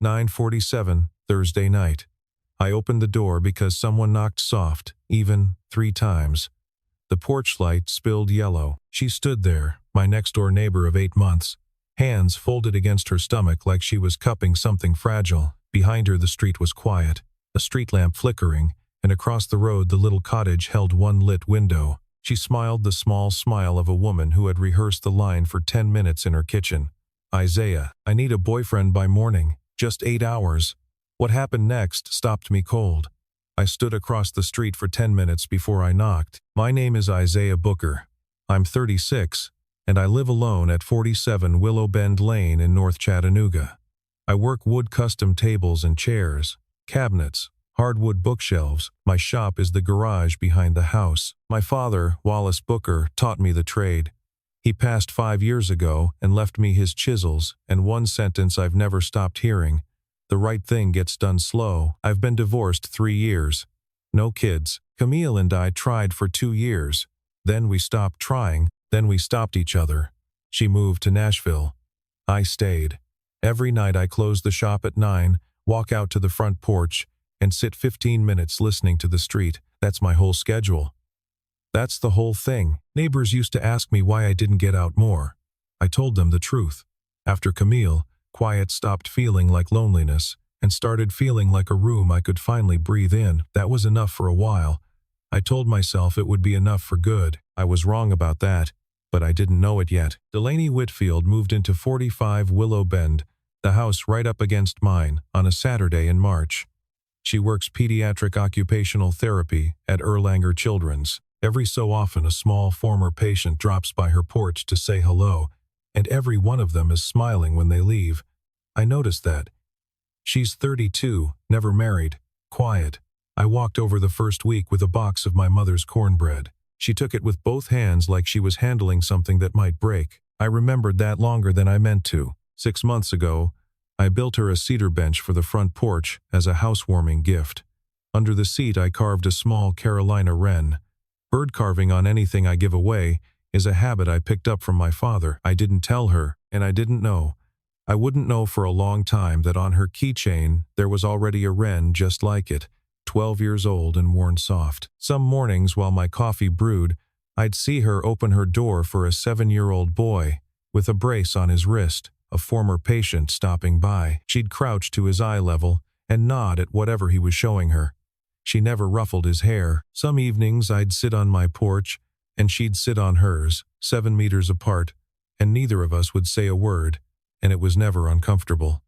9:47, Thursday night. I opened the door because someone knocked soft, even 3 times. The porch light spilled yellow. She stood there, my next-door neighbor of 8 months, hands folded against her stomach like she was cupping something fragile. Behind her the street was quiet, a street lamp flickering, and across the road the little cottage held one lit window. She smiled the small smile of a woman who had rehearsed the line for 10 minutes in her kitchen. "Isaiah, I need a boyfriend by morning, just 8 hours." What happened next stopped me cold. I stood across the street for 10 minutes before I knocked. "My name is Isaiah Booker. I'm 36, and I live alone at 47 Willow Bend Lane in North Chattanooga. I work wood custom tables and chairs, cabinets, hardwood bookshelves. My shop is the garage behind the house. My father, Wallace Booker, taught me the trade. He passed 5 years ago and left me his chisels and one sentence I've never stopped hearing: the right thing gets done slow. I've been divorced 3 years. No kids. Camille and I tried for 2 years. Then we stopped trying. Then we stopped each other. She moved to Nashville. I stayed. Every night I close the shop at 9, walk out to the front porch, and sit 15 minutes listening to the street. That's my whole schedule. That's the whole thing. Neighbors used to ask me why I didn't get out more. I told them the truth. After Camille, quiet stopped feeling like loneliness and started feeling like a room I could finally breathe in. That was enough for a while. I told myself it would be enough for good. I was wrong about that, but I didn't know it yet. Delaney Whitfield moved into 45 Willow Bend, the house right up against mine, on a Saturday in March. She works pediatric occupational therapy at Erlanger Children's. Every so often a small former patient drops by her porch to say hello, and every one of them is smiling when they leave. I noticed that. She's 32, never married, quiet. I walked over the first week with a box of my mother's cornbread. She took it with both hands like she was handling something that might break. I remembered that longer than I meant to. 6 months ago, I built her a cedar bench for the front porch as a housewarming gift. Under the seat I carved a small Carolina wren. Bird carving on anything I give away is a habit I picked up from my father. I didn't tell her, and I didn't know. I wouldn't know for a long time that on her keychain there was already a wren just like it, 12 years old and worn soft. Some mornings while my coffee brewed, I'd see her open her door for a 7-year-old boy with a brace on his wrist, a former patient stopping by. She'd crouch to his eye level and nod at whatever he was showing her. She never ruffled his hair. Some evenings I'd sit on my porch, and she'd sit on hers, 7 meters apart, and neither of us would say a word, and it was never uncomfortable.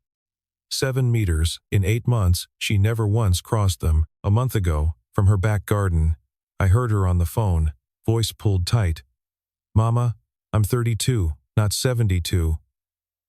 7 meters, in 8 months, she never once crossed them. A month ago, from her back garden, I heard her on the phone, voice pulled tight. "Mama, I'm 32, not 72.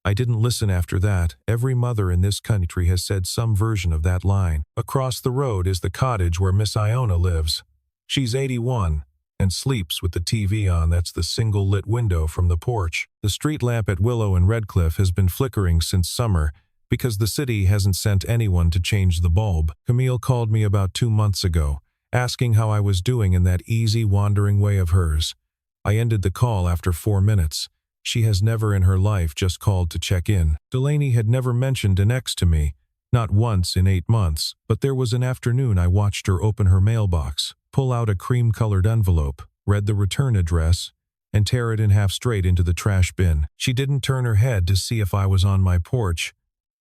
I didn't listen after that. Every mother in this country has said some version of that line. Across the road is the cottage where Miss Iona lives. She's 81 and sleeps with the TV on. That's the single lit window from the porch. The street lamp at Willow and Redcliffe has been flickering since summer because the city hasn't sent anyone to change the bulb. Camille called me about 2 months ago, asking how I was doing in that easy wandering way of hers. I ended the call after 4 minutes. She has never in her life just called to check in. Delaney had never mentioned an ex to me, not once in 8 months, but there was an afternoon I watched her open her mailbox, pull out a cream-colored envelope, read the return address, and tear it in half straight into the trash bin. She didn't turn her head to see if I was on my porch.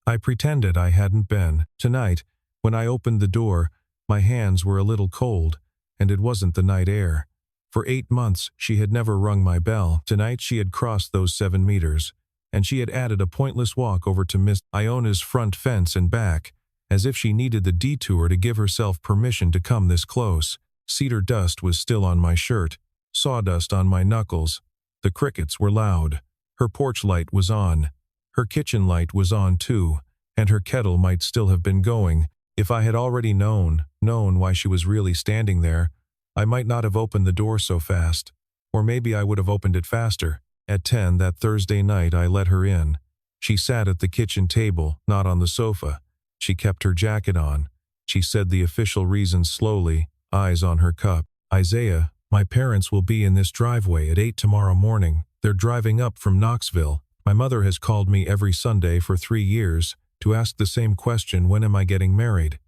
I pretended I hadn't been. Tonight, when I opened the door, my hands were a little cold, and it wasn't the night air. For 8 months, she had never rung my bell. Tonight she had crossed those 7 meters, and she had added a pointless walk over to Miss Iona's front fence and back, as if she needed the detour to give herself permission to come this close. Cedar dust was still on my shirt, sawdust on my knuckles. The crickets were loud. Her porch light was on. Her kitchen light was on too, and her kettle might still have been going. If I had already known why she was really standing there, I might not have opened the door so fast, or maybe I would have opened it faster. At 10 that Thursday night I let her in. She sat at the kitchen table, not on the sofa. She kept her jacket on. She said the official reasons slowly, eyes on her cup. "Isaiah, my parents will be in this driveway at 8 tomorrow morning. They're driving up from Knoxville. My mother has called me every Sunday for 3 years, to ask the same question, when am I getting married?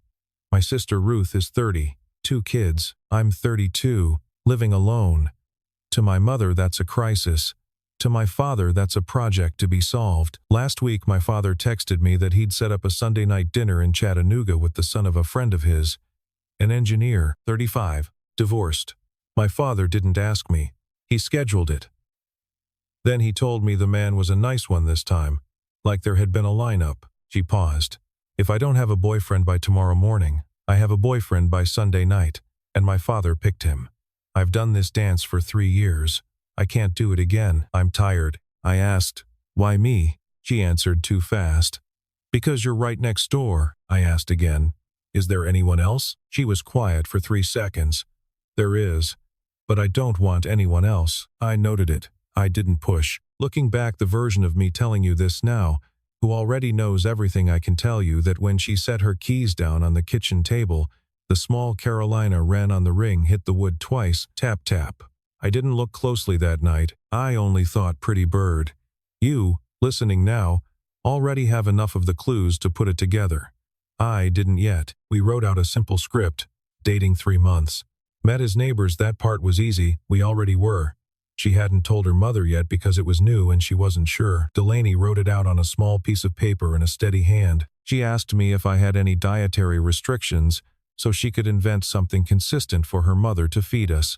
My sister Ruth is 30, 2 kids, I'm 32, living alone. To my mother, that's a crisis. To my father, that's a project to be solved. Last week, my father texted me that he'd set up a Sunday night dinner in Chattanooga with the son of a friend of his, an engineer, 35, divorced. My father didn't ask me. He scheduled it. Then he told me the man was a nice one this time, like there had been a lineup. She paused. If I don't have a boyfriend by tomorrow morning, I have a boyfriend by Sunday night, and my father picked him. I've done this dance for 3 years. I can't do it again. I'm tired. I asked, why me? She answered too fast. Because you're right next door, I asked again. Is there anyone else? She was quiet for 3 seconds. There is. But I don't want anyone else. I noted it. I didn't push. Looking back, the version of me telling you this now, who already knows everything, I can tell you that when she set her keys down on the kitchen table, the small Carolina ran on the ring, hit the wood twice, tap tap. I didn't look closely that night. I only thought pretty bird. You, listening now, already have enough of the clues to put it together. I didn't yet. We wrote out a simple script. Dating 3 months. Met as neighbors, that part was easy, we already were. She hadn't told her mother yet because it was new and she wasn't sure. Delaney wrote it out on a small piece of paper in a steady hand. She asked me if I had any dietary restrictions so she could invent something consistent for her mother to feed us.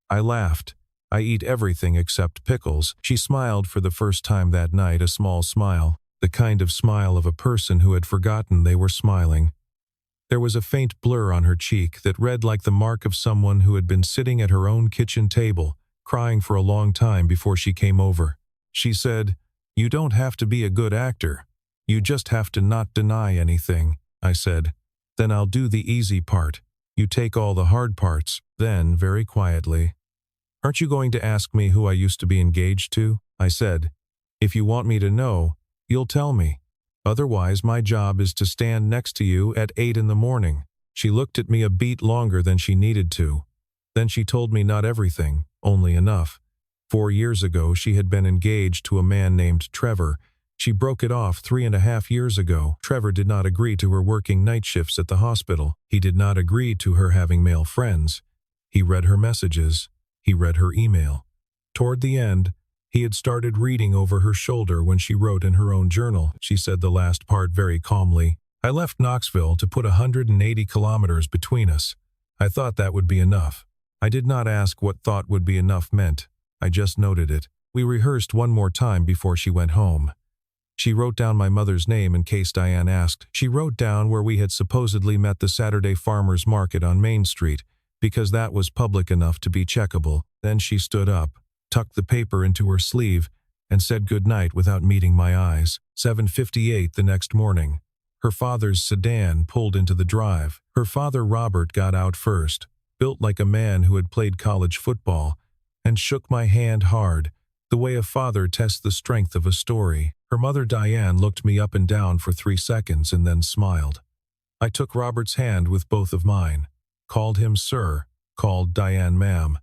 I laughed. I eat everything except pickles. She smiled for the first time that night, a small smile, the kind of smile of a person who had forgotten they were smiling. There was a faint blur on her cheek that read like the mark of someone who had been sitting at her own kitchen table, crying for a long time before she came over. She said, "You don't have to be a good actor. You just have to not deny anything." I said, "Then I'll do the easy part. You take all the hard parts." Then, very quietly, "Aren't you going to ask me who I used to be engaged to?" I said, "If you want me to know, you'll tell me. Otherwise, my job is to stand next to you at 8 in the morning." She looked at me a beat longer than she needed to. Then she told me not everything, only enough. 4 years ago, she had been engaged to a man named Trevor. She broke it off 3.5 years ago. Trevor did not agree to her working night shifts at the hospital. He did not agree to her having male friends. He read her messages. He read her email. Toward the end, he had started reading over her shoulder when she wrote in her own journal. She said the last part very calmly. "I left Knoxville to put 180 kilometers between us. I thought that would be enough." I did not ask what thought would be enough meant. I just noted it. We rehearsed one more time before she went home. She wrote down my mother's name in case Diane asked. She wrote down where we had supposedly met, the Saturday farmers market on Main Street, because that was public enough to be checkable. Then she stood up, tucked the paper into her sleeve, and said goodnight without meeting my eyes. 7:58 the next morning. Her father's sedan pulled into the drive. Her father, Robert, got out first, built like a man who had played college football, and shook my hand hard, the way a father tests the strength of a story. Her mother, Diane, looked me up and down for 3 seconds and then smiled. I took Robert's hand with both of mine, called him sir, called Diane ma'am.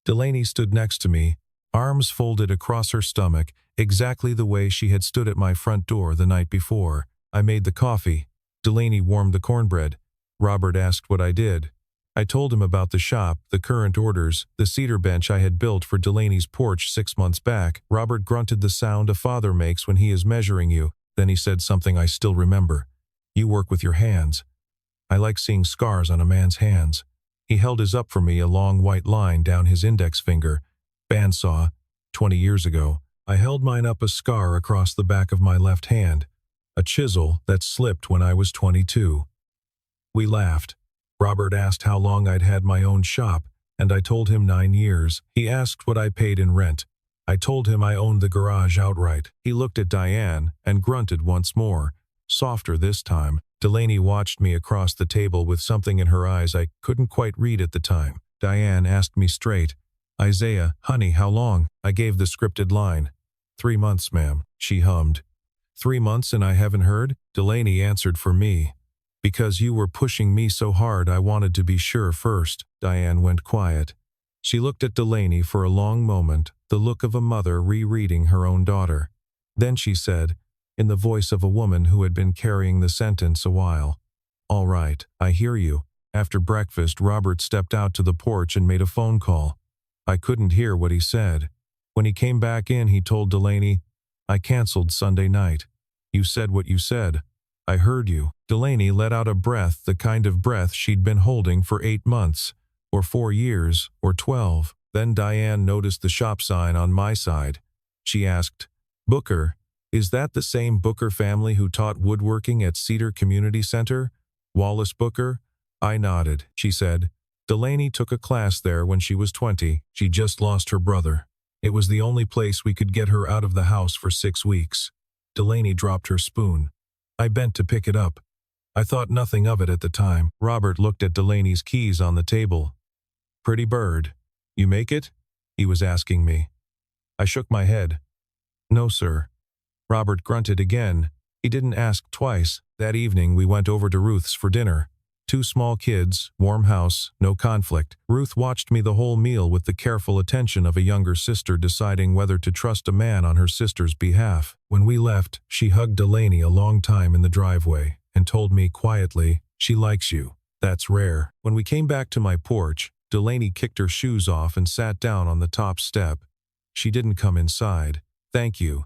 Delaney stood next to me, arms folded across her stomach, exactly the way she had stood at my front door the night before. I made the coffee. Delaney warmed the cornbread. Robert asked what I did. I told him about the shop, the current orders, the cedar bench I had built for Delaney's porch 6 months back. Robert grunted, the sound a father makes when he is measuring you. Then he said something I still remember. "You work with your hands. I like seeing scars on a man's hands." He held his up for me, a long white line down his index finger. Bandsaw, 20 years ago. I held mine up, a scar across the back of my left hand. A chisel that slipped when I was 22. We laughed. Robert asked how long I'd had my own shop, and I told him 9 years. He asked what I paid in rent. I told him I owned the garage outright. He looked at Diane and grunted once more, softer this time. Delaney watched me across the table with something in her eyes I couldn't quite read at the time. Diane asked me straight, "Isaiah, honey, how long?" I gave the scripted line. 3 months, ma'am," she hummed. 3 months and I haven't heard?" Delaney answered for me. "Because you were pushing me so hard, I wanted to be sure first." Diane went quiet. She looked at Delaney for a long moment, the look of a mother rereading her own daughter. Then she said, in the voice of a woman who had been carrying the sentence a while. "All right, I hear you." After breakfast, Robert stepped out to the porch and made a phone call. I couldn't hear what he said. When he came back in, he told Delaney, "I canceled Sunday night. You said what you said. I heard you." Delaney let out a breath, the kind of breath she'd been holding for 8 months, or 4 years, or 12. Then Diane noticed the shop sign on my side. She asked, "Booker, is that the same Booker family who taught woodworking at Cedar Community Center? Wallace Booker?" I nodded. She said, "Delaney took a class there when she was 20. She just lost her brother. It was the only place we could get her out of the house for 6 weeks. Delaney dropped her spoon. I bent to pick it up. I thought nothing of it at the time." Robert looked at Delaney's keys on the table. "Pretty bird. You make it?" he was asking me. I shook my head. "No, sir." Robert grunted again. He didn't ask twice. That evening we went over to Ruth's for dinner. 2 small kids, warm house, no conflict. Ruth watched me the whole meal with the careful attention of a younger sister deciding whether to trust a man on her sister's behalf. When we left, she hugged Delaney a long time in the driveway and told me quietly, "She likes you. That's rare." When we came back to my porch, Delaney kicked her shoes off and sat down on the top step. She didn't come inside. "Thank you.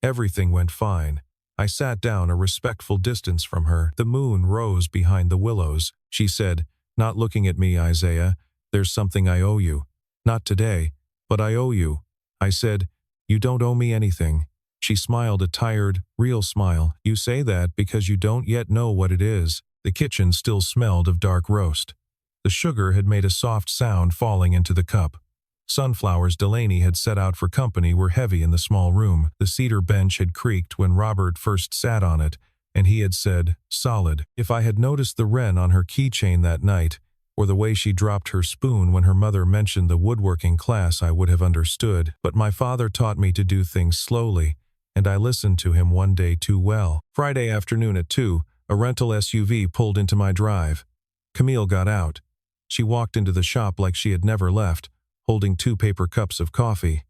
Everything went fine." I sat down a respectful distance from her. The moon rose behind the willows. She said, not looking at me, "Isaiah, there's something I owe you. Not today, but I owe you." I said, "You don't owe me anything." She smiled a tired, real smile. "You say that because you don't yet know what it is." The kitchen still smelled of dark roast. The sugar had made a soft sound falling into the cup. Sunflowers Delaney had set out for company were heavy in the small room. The cedar bench had creaked when Robert first sat on it, and he had said, "Solid." If I had noticed the wren on her keychain that night, or the way she dropped her spoon when her mother mentioned the woodworking class, I would have understood. But my father taught me to do things slowly, and I listened to him one day too well. Friday afternoon at 2, a rental SUV pulled into my drive. Camille got out. She walked into the shop like she had never left, holding 2 paper cups of coffee.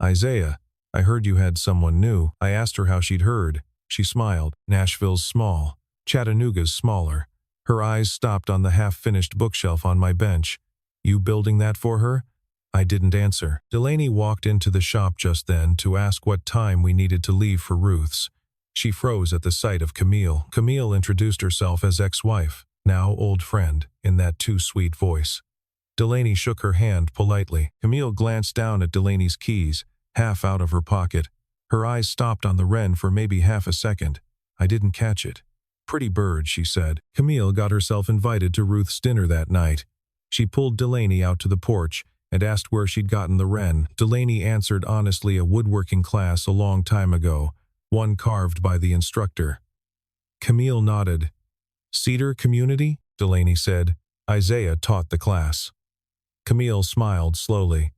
"Isaiah, I heard you had someone new." I asked her how she'd heard. She smiled. "Nashville's small. Chattanooga's smaller." Her eyes stopped on the half-finished bookshelf on my bench. "You building that for her?" I didn't answer. Delaney walked into the shop just then to ask what time we needed to leave for Ruth's. She froze at the sight of Camille. Camille introduced herself as ex-wife, now old friend, in that too sweet voice. Delaney shook her hand politely. Camille glanced down at Delaney's keys, half out of her pocket. Her eyes stopped on the wren for maybe half a second. I didn't catch it. "Pretty bird," she said. Camille got herself invited to Ruth's dinner that night. She pulled Delaney out to the porch and asked where she'd gotten the wren. Delaney answered honestly, a woodworking class a long time ago, one carved by the instructor. Camille nodded. "Cedar Community?" Delaney said. "Isaiah taught the class." Camille smiled slowly.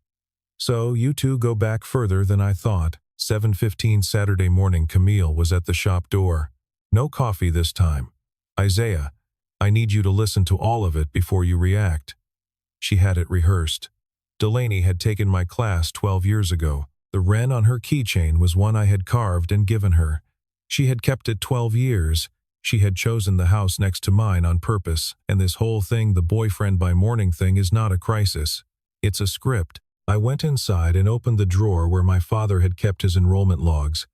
"So you two go back further than I thought." 7:15 Saturday morning. Camille was at the shop door. "No coffee this time. Isaiah, I need you to listen to all of it before you react." She had it rehearsed. Delaney had taken my class 12 years ago. The wren on her keychain was one I had carved and given her. She had kept it 12 years. She had chosen the house next to mine on purpose, and this whole thing, the boyfriend by morning thing, is not a crisis. It's a script. I went inside and opened the drawer where my father had kept his enrollment logs.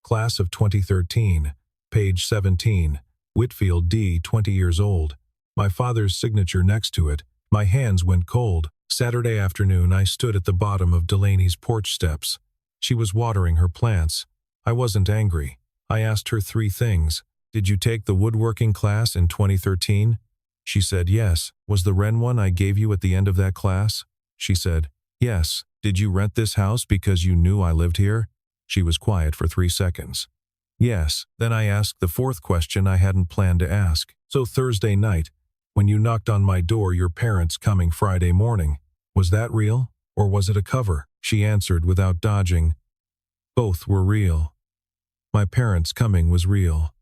Class of 2013, page 17, Whitfield D., 20 years old. My father's signature next to it. My hands went cold. Saturday afternoon, I stood at the bottom of Delaney's porch steps. She was watering her plants. I wasn't angry. I asked her 3 things. "Did you take the woodworking class in 2013? She said yes. "Was the wren one I gave you at the end of that class?" She said, "Yes." "Did you rent this house because you knew I lived here?" She was quiet for 3 seconds. "Yes." Then I asked the 4th question I hadn't planned to ask. "So Thursday night, when you knocked on my door, your parents coming Friday morning, was that real, or was it a cover?" She answered without dodging, "Both were real. My parents coming was real.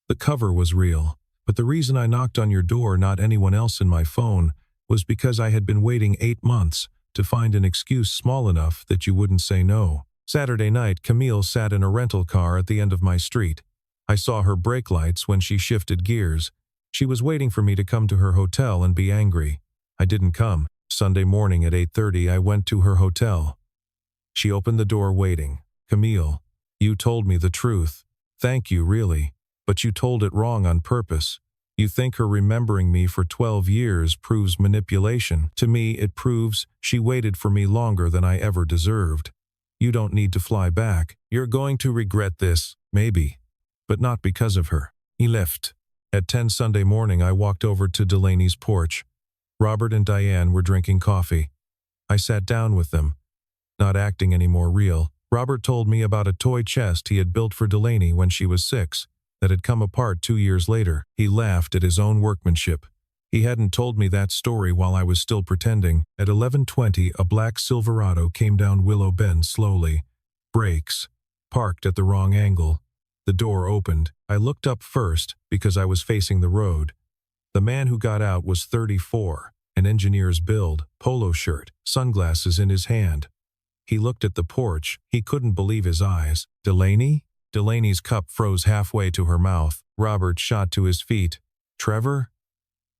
The cover was real, but the reason I knocked on your door, not anyone else in my phone, was because I had been waiting 8 months to find an excuse small enough that you wouldn't say no." Saturday night, Camille sat in a rental car at the end of my street. I saw her brake lights when she shifted gears. She was waiting for me to come to her hotel and be angry. I didn't come. Sunday morning at 8:30, I went to her hotel. She opened the door waiting. "Camille, you told me the truth. Thank you, really. But you told it wrong on purpose. You think her remembering me for 12 years proves manipulation. To me, it proves she waited for me longer than I ever deserved. You don't need to fly back. You're going to regret this, maybe. But not because of her." He left. At 10 Sunday morning, I walked over to Delaney's porch. Robert and Diane were drinking coffee. I sat down with them, not acting any more real. Robert told me about a toy chest he had built for Delaney when she was 6, that had come apart 2 years later. He laughed at his own workmanship. He hadn't told me that story while I was still pretending. At 11:20, a black Silverado came down Willow Bend slowly. Brakes. Parked at the wrong angle. The door opened. I looked up first because I was facing the road. The man who got out was 34, an engineer's build, polo shirt, sunglasses in his hand. He looked at the porch. He couldn't believe his eyes. "Delaney?" Delaney's cup froze halfway to her mouth. Robert shot to his feet. "Trevor?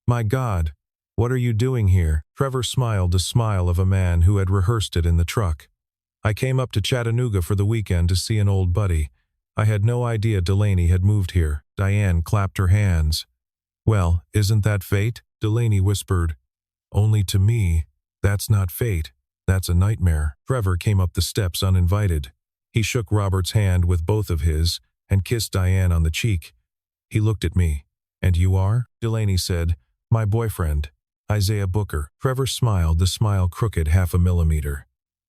My God, what are you doing here?" Trevor smiled the smile of a man who had rehearsed it in the truck. "I came up to Chattanooga for the weekend to see an old buddy. I had no idea Delaney had moved here." Diane clapped her hands. "Well, isn't that fate?" Delaney whispered. "Only to me, that's not fate. That's a nightmare." Trevor came up the steps uninvited. He shook Robert's hand with both of his and kissed Diane on the cheek. He looked at me. "And you are?" Delaney said. "My boyfriend, Isaiah Booker." Trevor smiled, the smile crooked half a millimeter.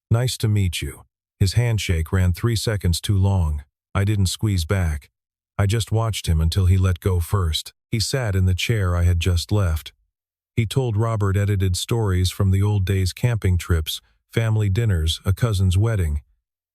"Nice to meet you." His handshake ran 3 seconds too long. I didn't squeeze back. I just watched him until he let go first. He sat in the chair I had just left. He told Robert edited stories from the old days, camping trips, family dinners, a cousin's wedding.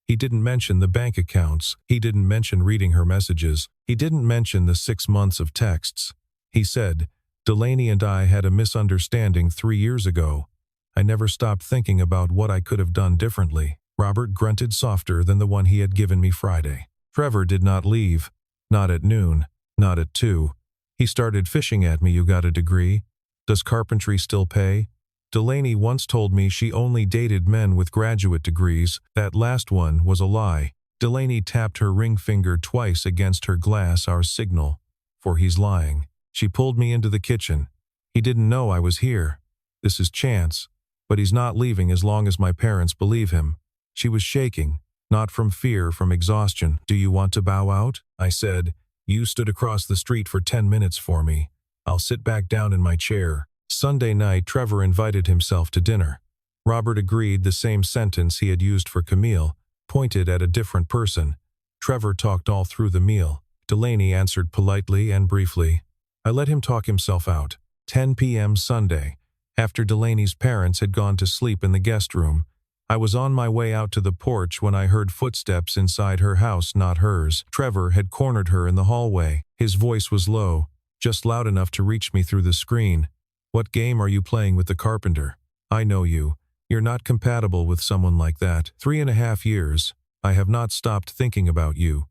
He didn't mention the bank accounts. He didn't mention reading her messages. He didn't mention the 6 months of texts. He said, "Delaney and I had a misunderstanding 3 years ago. I never stopped thinking about what I could have done differently." Robert grunted softer than the one he had given me Friday. Trevor did not leave. Not at noon. Not at 2. He started fishing at me. "You got a degree? Does carpentry still pay?" Delaney once told me she only dated men with graduate degrees. That last one was a lie. Delaney tapped her ring finger twice against her glass, our signal. For he's lying. She pulled me into the kitchen. "He didn't know I was here. This is chance. But he's not leaving as long as my parents believe him." She was shaking. Not from fear, from exhaustion. "Do you want to bow out?" I said. "You stood across the street for 10 minutes for me. I'll sit back down in my chair." Sunday night, Trevor invited himself to dinner. Robert agreed, the same sentence he had used for Camille, pointed at a different person. Trevor talked all through the meal. Delaney answered politely and briefly. I let him talk himself out. 10 p.m. Sunday. After Delaney's parents had gone to sleep in the guest room, I was on my way out to the porch when I heard footsteps inside her house, not hers. Trevor had cornered her in the hallway. His voice was low, just loud enough to reach me through the screen. "What game are you playing with the carpenter? I know you. You're not compatible with someone like that. 3.5 years. I have not stopped thinking about you.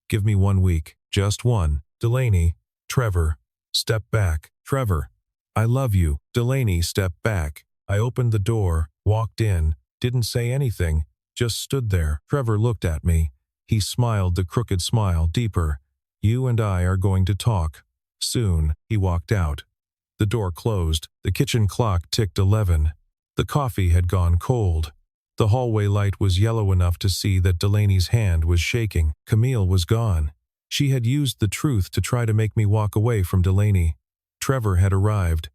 Give me 1 week. Just one." Delaney. Trevor. Step back. Trevor. "I love you." Delaney stepped back. I opened the door, walked in. Didn't say anything, just stood there. Trevor looked at me. He smiled, the crooked smile, deeper. "You and I are going to talk. Soon." He walked out. The door closed. The kitchen clock ticked 11. The coffee had gone cold. The hallway light was yellow enough to see that Delaney's hand was shaking. Camille was gone. She had used the truth to try to make me walk away from Delaney. Trevor had arrived.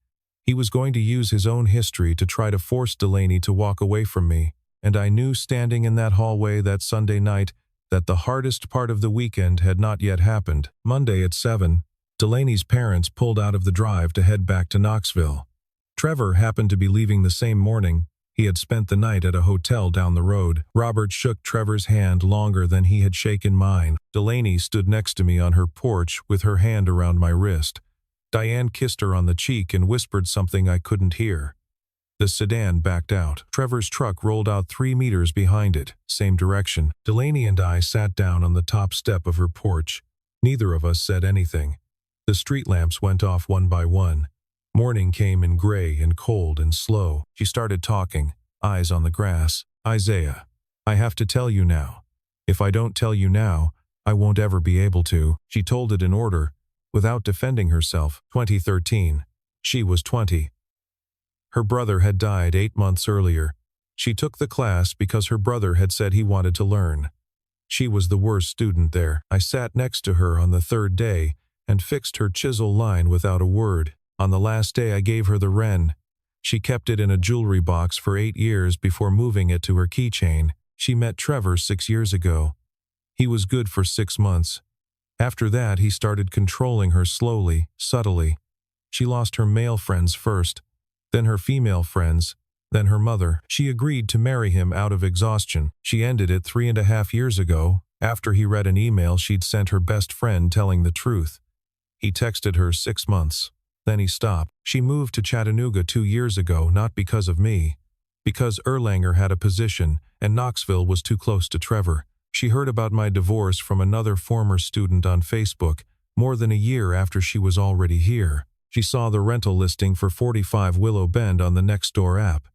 He was going to use his own history to try to force Delaney to walk away from me, and I knew standing in that hallway that Sunday night that the hardest part of the weekend had not yet happened. Monday at 7, Delaney's parents pulled out of the drive to head back to Knoxville. Trevor happened to be leaving the same morning. He had spent the night at a hotel down the road. Robert shook Trevor's hand longer than he had shaken mine. Delaney stood next to me on her porch with her hand around my wrist. Diane kissed her on the cheek and whispered something I couldn't hear. The sedan backed out. Trevor's truck rolled out 3 meters behind it, same direction. Delaney and I sat down on the top step of her porch. Neither of us said anything. The street lamps went off one by one. Morning came in gray and cold and slow. She started talking, eyes on the grass. "Isaiah, I have to tell you now. If I don't tell you now, I won't ever be able to." She told it in order, without defending herself. 2013. She was 20. Her brother had died 8 months earlier. She took the class because her brother had said he wanted to learn. She was the worst student there. I sat next to her on the third day and fixed her chisel line without a word. On the last day I gave her the wren. She kept it in a jewelry box for 8 years before moving it to her keychain. She met Trevor 6 years ago. He was good for 6 months. After that, he started controlling her slowly, subtly. She lost her male friends first, then her female friends, then her mother. She agreed to marry him out of exhaustion. She ended it 3.5 years ago, after he read an email she'd sent her best friend telling the truth. He texted her 6 months. Then he stopped. She moved to Chattanooga 2 years ago, not because of me. Because Erlanger had a position, and Knoxville was too close to Trevor. She heard about my divorce from another former student on Facebook, more than a year after she was already here. She saw the rental listing for 45 Willow Bend on the Nextdoor app.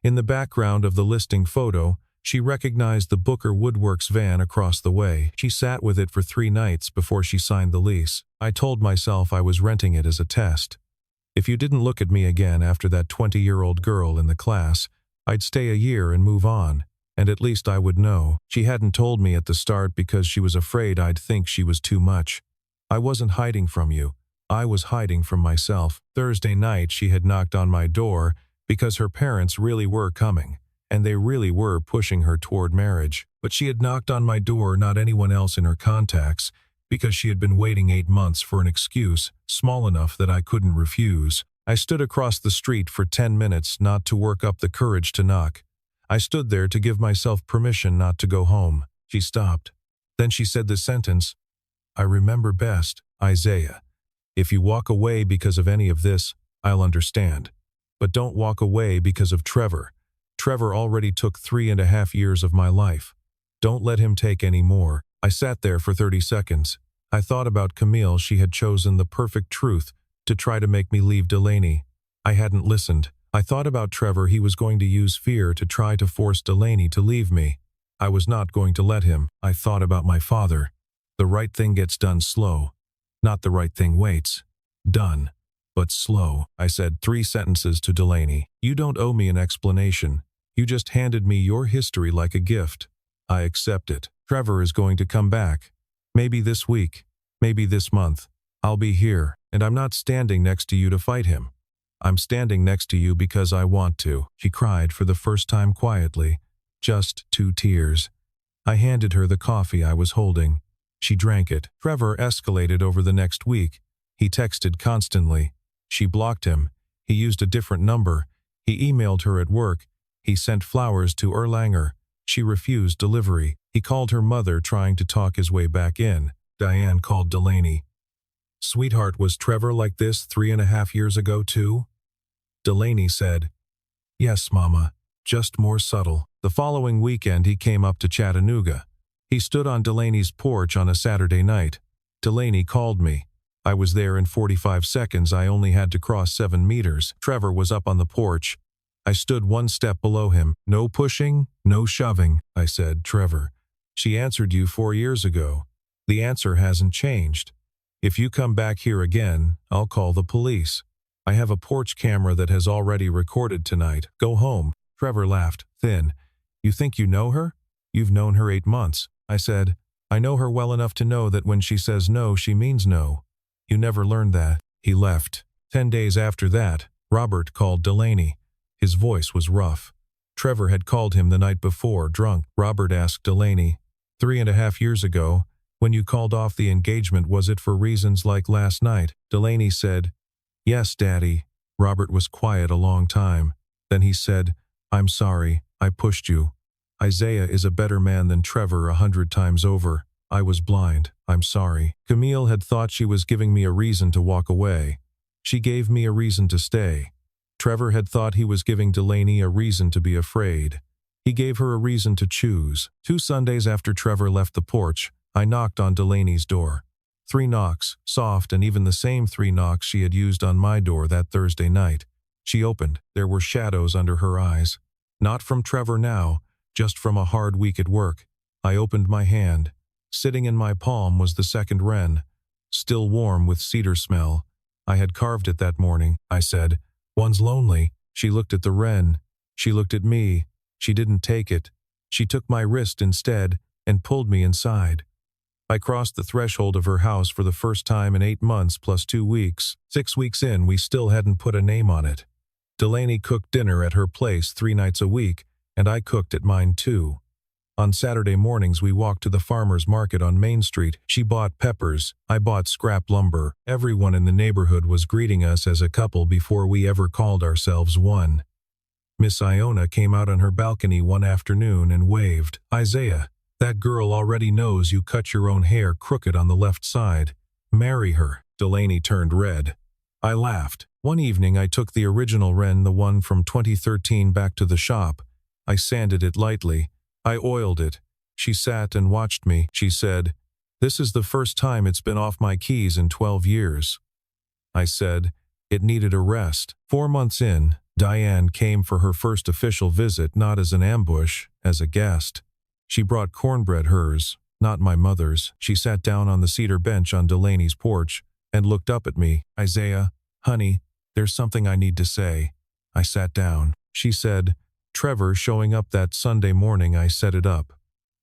In the background of the listing photo, she recognized the Booker Woodworks van across the way. She sat with it for 3 nights before she signed the lease. I told myself I was renting it as a test. If you didn't look at me again after that 20-year-old girl in the class, I'd stay a year and move on, and at least I would know. She hadn't told me at the start because she was afraid I'd think she was too much. I wasn't hiding from you. I was hiding from myself. Thursday night she had knocked on my door because her parents really were coming, and they really were pushing her toward marriage. But she had knocked on my door, not anyone else in her contacts, because she had been waiting 8 months for an excuse, small enough that I couldn't refuse. I stood across the street for 10 minutes not to work up the courage to knock. I stood there to give myself permission not to go home. She stopped. Then she said the sentence, "I remember best, Isaiah. If you walk away because of any of this, I'll understand. But don't walk away because of Trevor. Trevor already took 3.5 years of my life. Don't let him take any more." I sat there for 30 seconds. I thought about Camille. She had chosen the perfect truth to try to make me leave Delaney. I hadn't listened. I thought about Trevor. He was going to use fear to try to force Delaney to leave me. I was not going to let him. I thought about my father. The right thing gets done slow. Not the right thing waits. Done. But slow. I said 3 sentences to Delaney. You don't owe me an explanation. You just handed me your history like a gift. I accept it. Trevor is going to come back. Maybe this week. Maybe this month. I'll be here, and I'm not standing next to you to fight him. I'm standing next to you because I want to. She cried for the first time quietly. Just 2 tears. I handed her the coffee I was holding. She drank it. Trevor escalated over the next week. He texted constantly. She blocked him. He used a different number. He emailed her at work. He sent flowers to Erlanger. She refused delivery. He called her mother, trying to talk his way back in. Diane called Delaney. "Sweetheart, was Trevor like this 3.5 years ago too?" Delaney said, "Yes, Mama, just more subtle." The following weekend he came up to Chattanooga. He stood on Delaney's porch on a Saturday night. Delaney called me. I was there in 45 seconds. I only had to cross 7 meters. Trevor was up on the porch. I stood 1 step below him. "No pushing, no shoving," I said. "Trevor, she answered you 4 years ago. The answer hasn't changed. If you come back here again, I'll call the police. I have a porch camera that has already recorded tonight. Go home." Trevor laughed, thin. "You think you know her? You've known her 8 months. I said, "I know her well enough to know that when she says no, she means no. You never learned that." He left. 10 days after that, Robert called Delaney. His voice was rough. Trevor had called him the night before, drunk. Robert asked Delaney, 3.5 years ago, when you called off the engagement, was it for reasons like last night?" Delaney said, "Yes, Daddy." Robert was quiet a long time. Then he said, "I'm sorry, I pushed you. Isaiah is a better man than Trevor 100 times over. I was blind. I'm sorry." Camille had thought she was giving me a reason to walk away. She gave me a reason to stay. Trevor had thought he was giving Delaney a reason to be afraid. He gave her a reason to choose. 2 Sundays after Trevor left the porch, I knocked on Delaney's door. 3 knocks, soft and even the same 3 knocks she had used on my door that Thursday night. She opened. There were shadows under her eyes. Not from Trevor now, just from a hard week at work. I opened my hand. Sitting in my palm was the second wren, still warm with cedar smell. I had carved it that morning. I said, "One's lonely." She looked at the wren. She looked at me. She didn't take it. She took my wrist instead and pulled me inside. I crossed the threshold of her house for the first time in 8 months plus 2 weeks. 6 weeks in, we still hadn't put a name on it. Delaney cooked dinner at her place 3 nights a week, and I cooked at mine too. On Saturday mornings we walked to the farmer's market on Main Street. She bought peppers, I bought scrap lumber. Everyone in the neighborhood was greeting us as a couple before we ever called ourselves one. Miss Iona came out on her balcony one afternoon and waved. "Isaiah, that girl already knows you cut your own hair crooked on the left side. Marry her." Delaney turned red. I laughed. One evening I took the original wren, the one from 2013, back to the shop. I sanded it lightly. I oiled it. She sat and watched me. She said, "This is the first time it's been off my keys in 12 years. I said, "It needed a rest." 4 months in, Diane came for her first official visit, not as an ambush, as a guest. She brought cornbread, hers, not my mother's. She sat down on the cedar bench on Delaney's porch and looked up at me. "Isaiah, honey, there's something I need to say." I sat down. She said, "Trevor showing up that Sunday morning, I set it up.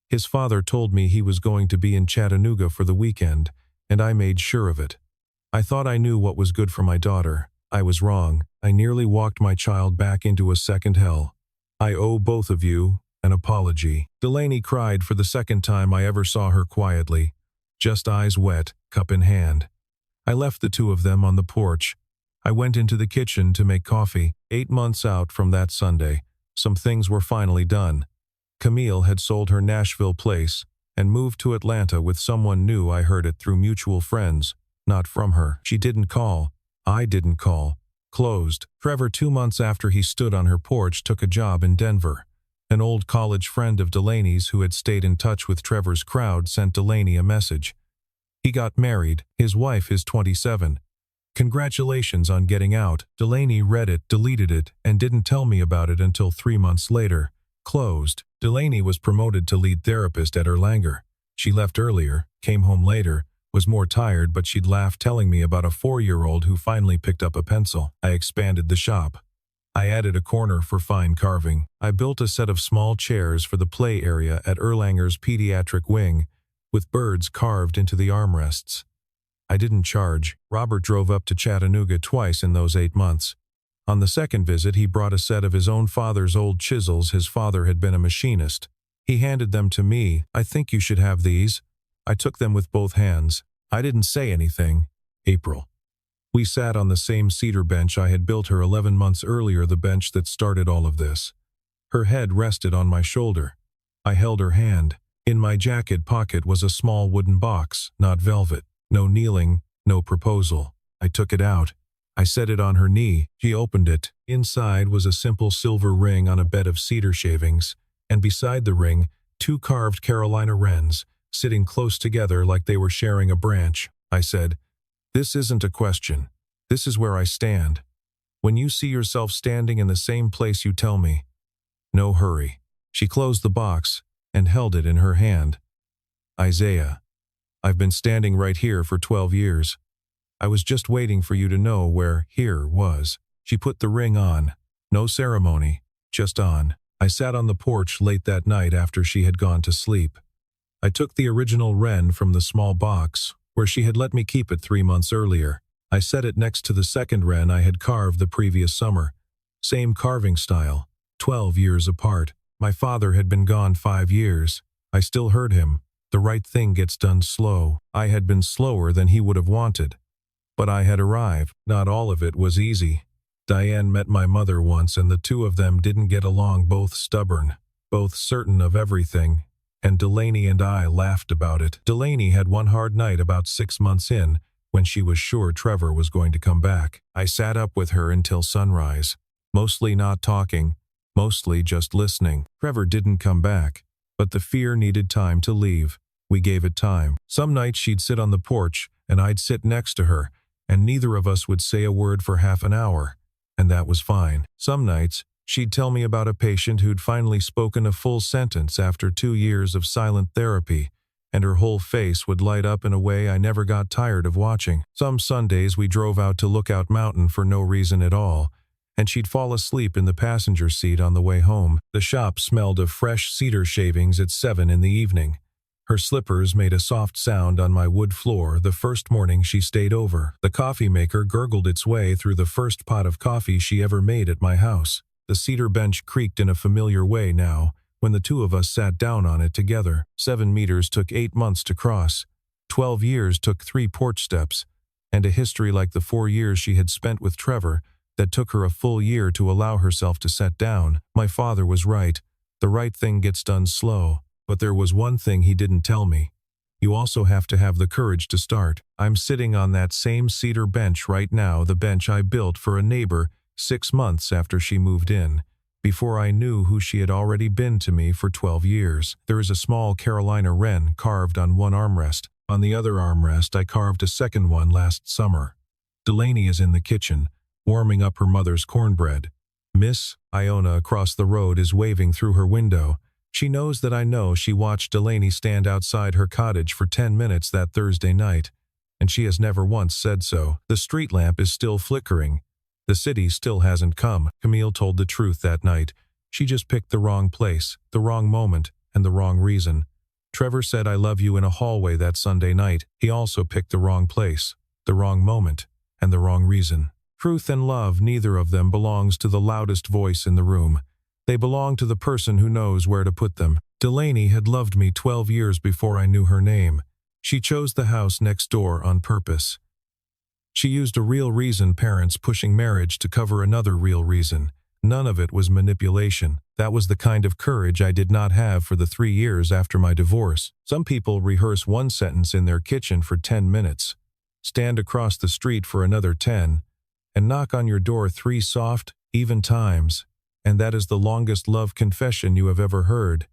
His father told me he was going to be in Chattanooga for the weekend, and I made sure of it. I thought I knew what was good for my daughter. I was wrong. I nearly walked my child back into a second hell. I owe both of you an apology." Delaney cried for the second time I ever saw her quietly, just eyes wet, cup in hand. I left the 2 of them on the porch. I went into the kitchen to make coffee. 8 months out from that Sunday, some things were finally done. Camille had sold her Nashville place and moved to Atlanta with someone new. I heard it through mutual friends, not from her. She didn't call. I didn't call. Closed. Trevor, 2 months after he stood on her porch, took a job in Denver. An old college friend of Delaney's who had stayed in touch with Trevor's crowd sent Delaney a message. He got married. His wife is 27. "Congratulations on getting out." Delaney read it, deleted it, and didn't tell me about it until 3 months later. Closed. Delaney was promoted to lead therapist at Erlanger. She left earlier, came home later, was more tired, but she'd laugh telling me about a 4-year-old who finally picked up a pencil. I expanded the shop. I added a corner for fine carving. I built a set of small chairs for the play area at Erlanger's pediatric wing, with birds carved into the armrests. I didn't charge. Robert drove up to Chattanooga twice in those 8 months. On the second visit, he brought a set of his own father's old chisels. His father had been a machinist. He handed them to me. "I think you should have these." I took them with both hands. I didn't say anything. April. We sat on the same cedar bench I had built her 11 months earlier, the bench that started all of this. Her head rested on my shoulder. I held her hand. In my jacket pocket was a small wooden box, not velvet. No kneeling, no proposal. I took it out. I set it on her knee. She opened it. Inside was a simple silver ring on a bed of cedar shavings, and beside the ring, 2 carved Carolina wrens, sitting close together like they were sharing a branch. I said, "This isn't a question. This is where I stand. When you see yourself standing in the same place, you tell me. No hurry." She closed the box and held it in her hand. "Isaiah, I've been standing right here for 12 years. I was just waiting for you to know where here was." She put the ring on. No ceremony, just on. I sat on the porch late that night after she had gone to sleep. I took the original wren from the small box, where she had let me keep it 3 months earlier. I set it next to the second wren I had carved the previous summer. Same carving style, 12 years apart. My father had been gone 5 years. I still heard him. The right thing gets done slow. I had been slower than he would have wanted. But I had arrived. Not all of it was easy. Diane met my mother once, and the 2 of them didn't get along, both stubborn, both certain of everything, and Delaney and I laughed about it. Delaney had one hard night about 6 months in, when she was sure Trevor was going to come back. I sat up with her until sunrise. mostly not talking, mostly just listening. Trevor didn't come back, but the fear needed time to leave. We gave it time. Some nights she'd sit on the porch, and I'd sit next to her, and neither of us would say a word for half an hour, and that was fine. Some nights, she'd tell me about a patient who'd finally spoken a full sentence after 2 years of silent therapy, and her whole face would light up in a way I never got tired of watching. Some Sundays we drove out to Lookout Mountain for no reason at all, and she'd fall asleep in the passenger seat on the way home. The shop smelled of fresh cedar shavings at 7 in the evening. Her slippers made a soft sound on my wood floor the first morning she stayed over. The coffee maker gurgled its way through the first pot of coffee she ever made at my house. The cedar bench creaked in a familiar way now, when the two of us sat down on it together. 7 meters took 8 months to cross. 12 years took 3 porch steps, and a history like the 4 years she had spent with Trevor that took her a full year to allow herself to set down. My father was right. The right thing gets done slow. But there was one thing he didn't tell me. You also have to have the courage to start. I'm sitting on that same cedar bench right now, the bench I built for a neighbor 6 months after she moved in, before I knew who she had already been to me for 12 years. There is a small Carolina wren carved on one armrest. On the other armrest, I carved a second one last summer. Delaney is in the kitchen, warming up her mother's cornbread. Miss Iona across the road is waving through her window. She knows that I know she watched Delaney stand outside her cottage for 10 minutes that Thursday night, and she has never once said so. The street lamp is still flickering. The city still hasn't come. Camille told the truth that night. She just picked the wrong place, the wrong moment, and the wrong reason. Trevor said I love you in a hallway that Sunday night. He also picked the wrong place, the wrong moment, and the wrong reason. Truth and love, neither of them belongs to the loudest voice in the room. They belong to the person who knows where to put them. Delaney had loved me 12 years before I knew her name. She chose the house next door on purpose. She used a real reason, parents pushing marriage, to cover another real reason. None of it was manipulation. That was the kind of courage I did not have for the 3 years after my divorce. Some people rehearse one sentence in their kitchen for 10 minutes, stand across the street for another 10, and knock on your door 3 soft, even times. And that is the longest love confession you have ever heard.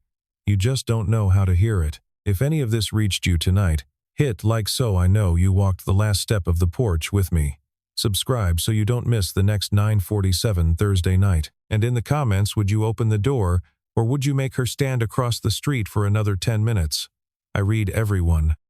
You just don't know how to hear it. If any of this reached you tonight, hit like so I know you walked the last step of the porch with me. Subscribe so you don't miss the next 9:47 Thursday night. And in the comments, would you open the door, or would you make her stand across the street for another 10 minutes? I read everyone.